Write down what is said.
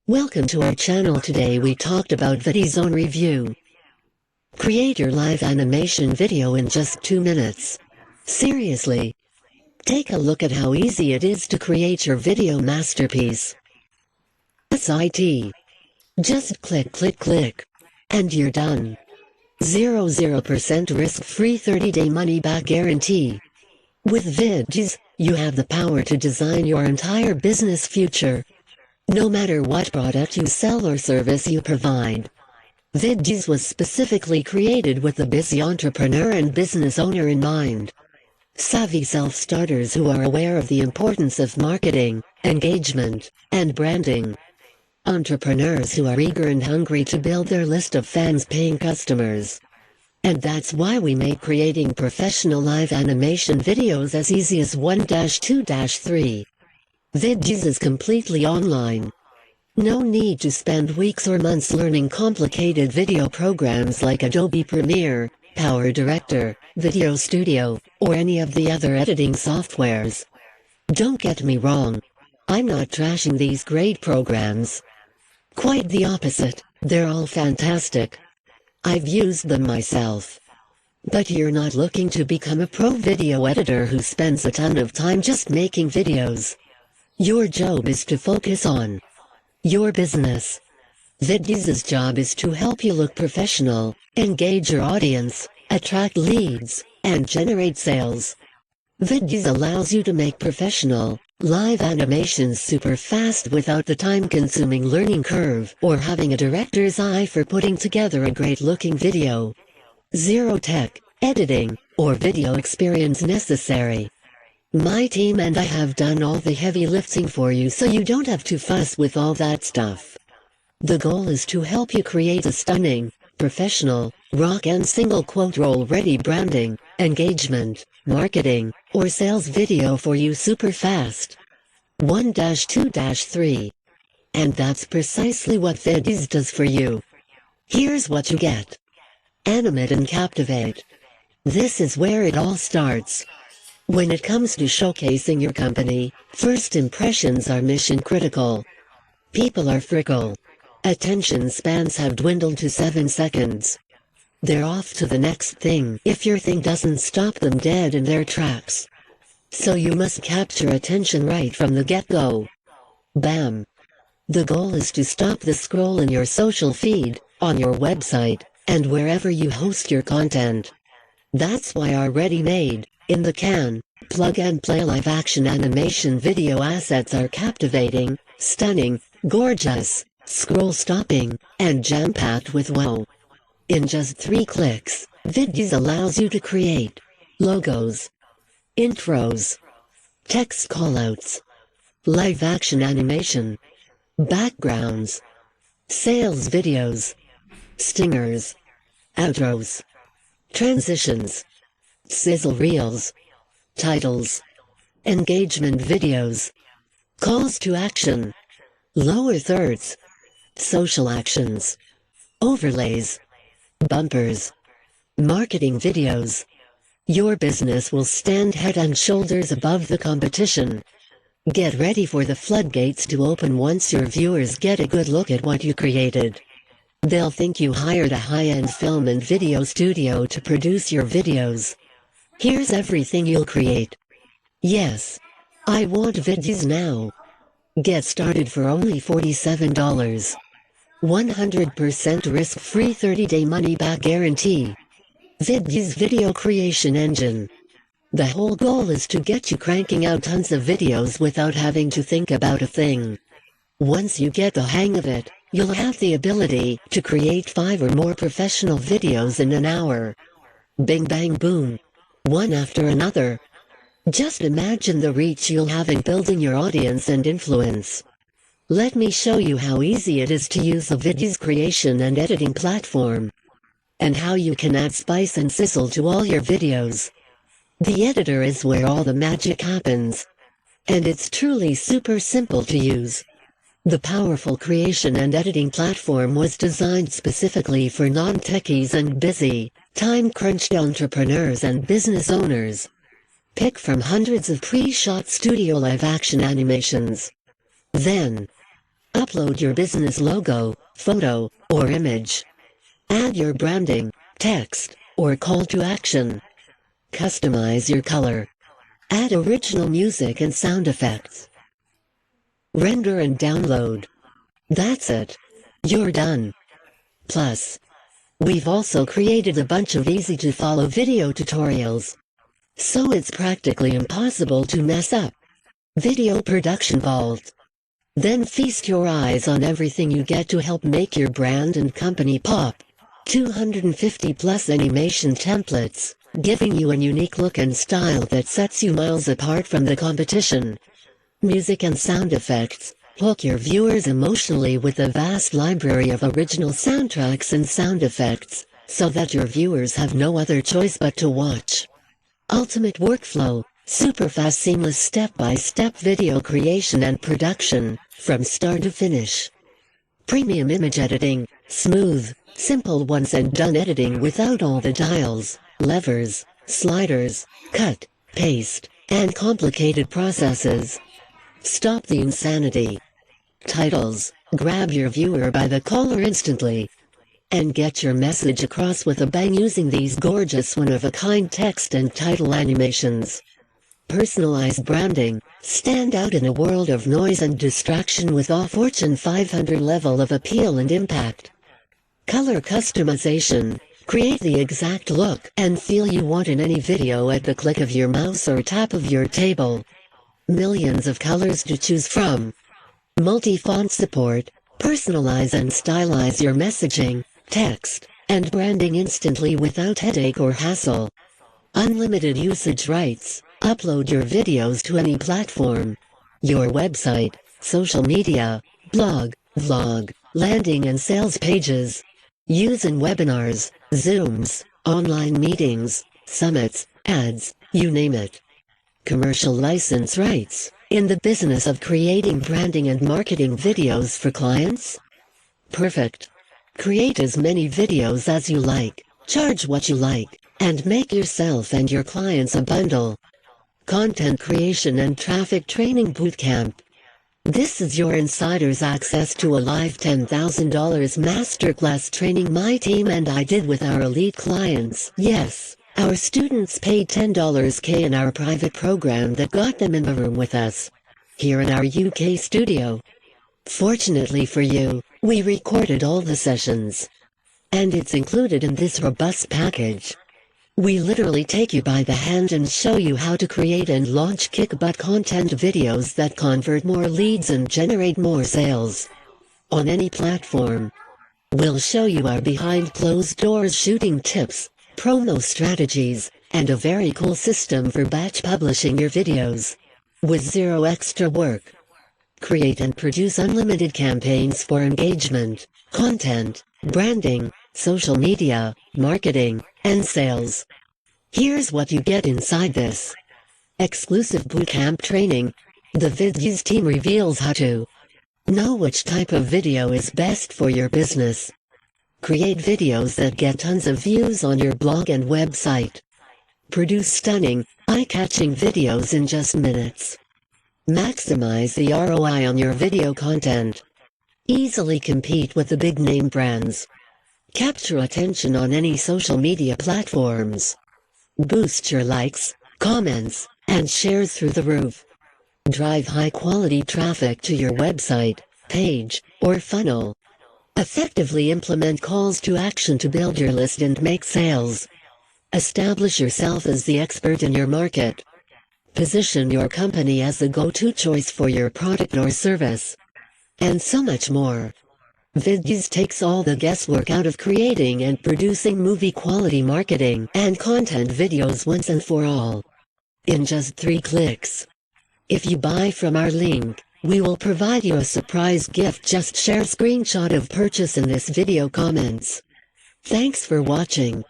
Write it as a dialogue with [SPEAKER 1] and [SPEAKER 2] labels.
[SPEAKER 1] Welcome to our channel. Today we talked about Viddyoze review. Create your live animation video in just 2 minutes. Seriously. Take a look at how easy it is to create your video masterpiece. That's it. Just click, and you're done. 0% risk-free 30-day money-back guarantee. With Viddyoze, you have the power to design your entire business future. No matter what product you sell or service you provide. Viddyoze was specifically created with the busy entrepreneur and business owner in mind. Savvy self-starters who are aware of the importance of marketing, engagement, and branding. Entrepreneurs who are eager and hungry to build their list of fans-paying customers. And that's why we make creating professional live animation videos as easy as 1-2-3. Viddyoze is completely online. No need to spend weeks or months learning complicated video programs like Adobe Premiere, Power Director, Video Studio, or any of the other editing softwares. Don't get me wrong. I'm not trashing these great programs. Quite the opposite, they're all fantastic. I've used them myself. But you're not looking to become a pro video editor who spends a ton of time just making videos. Your job is to focus on your business. Viddyoze's job is to help you look professional, engage your audience, attract leads, and generate sales. Viddyoze allows you to make professional, live animations super fast without the time-consuming learning curve or having a director's eye for putting together a great-looking video. Zero tech, editing, or video experience necessary. My team and I have done all the heavy lifting for you so you don't have to fuss with all that stuff. The goal is to help you create a stunning, professional, rock and single quote roll-ready branding, engagement, marketing, or sales video for you super fast. 1-2-3. And that's precisely what Viddyoze does for you. Here's what you get. Animate and captivate. This is where it all starts. When it comes to showcasing your company, first impressions are mission critical. People are fickle. Attention spans have dwindled to 7 seconds. They're off to the next thing if your thing doesn't stop them dead in their tracks. So you must capture attention right from the get-go. Bam! The goal is to stop the scroll in your social feed, on your website, and wherever you host your content. That's why our ready-made, in-the-can, plug-and-play live-action animation video assets are captivating, stunning, gorgeous, scroll-stopping, and jam-packed with wow. In just 3 clicks, Viddyoze allows you to create logos, intros, text callouts, live-action animation, backgrounds, sales videos, stingers, outros, transitions, sizzle reels, titles, engagement videos, calls to action, lower thirds, social actions, overlays, bumpers, marketing videos. Your business will stand head and shoulders above the competition. Get ready for the floodgates to open once your viewers get a good look at what you created. They'll think you hired a high-end film and video studio to produce your videos. Here's everything you'll create. Yes, I want Viddyoze now. Get started for only $47. 100% risk-free 30-day money-back guarantee. Viddyoze video creation engine. The whole goal is to get you cranking out tons of videos without having to think about a thing. Once you get the hang of it, you'll have the ability to create 5 or more professional videos in an hour. Bing bang boom. One after another. Just imagine the reach you'll have in building your audience and influence. Let me show you how easy it is to use the Viddyoze creation and editing platform. And how you can add spice and sizzle to all your videos. The editor is where all the magic happens. And it's truly super simple to use. The powerful creation and editing platform was designed specifically for non-techies and busy, time-crunched entrepreneurs and business owners. Pick from hundreds of pre-shot studio live-action animations. Then, Upload your business logo, photo, or image. Add your branding, text, or call to action. Customize your color. Add original music and sound effects. Render and download. That's it. You're done. Plus, we've also created a bunch of easy-to-follow video tutorials, so it's practically impossible to mess up. Video Production Vault. Then feast your eyes on everything you get to help make your brand and company pop. 250 plus animation templates, giving you a unique look and style that sets you miles apart from the competition. Music and sound effects. Hook your viewers emotionally with a vast library of original soundtracks and sound effects, so that your viewers have no other choice but to watch. Ultimate workflow. Super fast, seamless step-by-step video creation and production, from start to finish. Premium image editing. Smooth, simple once and done editing without all the dials, levers, sliders, cut, paste, and complicated processes. Stop the insanity. Titles. Grab your viewer by the collar instantly and get your message across with a bang using these gorgeous one-of-a-kind text and title animations. Personalized branding. Stand out in a world of noise and distraction with a Fortune 500 level of appeal and impact. Color customization. Create the exact look and feel you want in any video at the click of your mouse or tap of your table. Millions of colors to choose from. Multi-font support. Personalize and stylize your messaging, text, and branding instantly without headache or hassle. Unlimited usage rights. Upload your videos to any platform. Your website, social media, blog, vlog, landing and sales pages. Use in webinars, Zooms, online meetings, summits, ads, you name it. Commercial license rights. In the business of creating branding and marketing videos for clients? Perfect. Create as many videos as you like, charge what you like, and make yourself and your clients a bundle. Content creation and traffic training bootcamp. This is your insider's access to a live $10,000 masterclass training my team and I did with our elite clients. Yes, our students paid $10K in our private program that got them in the room with us, here in our UK studio. Fortunately for you, we recorded all the sessions, and it's included in this robust package. We literally take you by the hand and show you how to create and launch kick-butt content videos that convert more leads and generate more sales. On any platform. We'll show you our behind closed doors shooting tips, promo strategies, and a very cool system for batch publishing your videos. With zero extra work. Create and produce unlimited campaigns for engagement, content, branding, social media, marketing, and sales. Here's what you get inside this exclusive bootcamp training. The Viddyoze team reveals how to know which type of video is best for your business. Create videos that get tons of views on your blog and website. Produce stunning, eye-catching videos in just minutes. Maximize the ROI on your video content. Easily compete with the big-name brands. Capture attention on any social media platforms. Boost your likes, comments, and shares through the roof. Drive high-quality traffic to your website, page, or funnel. Effectively implement calls to action to build your list and make sales. Establish yourself as the expert in your market. Position your company as the go-to choice for your product or service. And so much more. Viddyoze takes all the guesswork out of creating and producing movie-quality marketing and content videos once and for all. In just 3 clicks. If you buy from our link, we will provide you a surprise gift. Just share a screenshot of purchase in this video comments. Thanks for watching.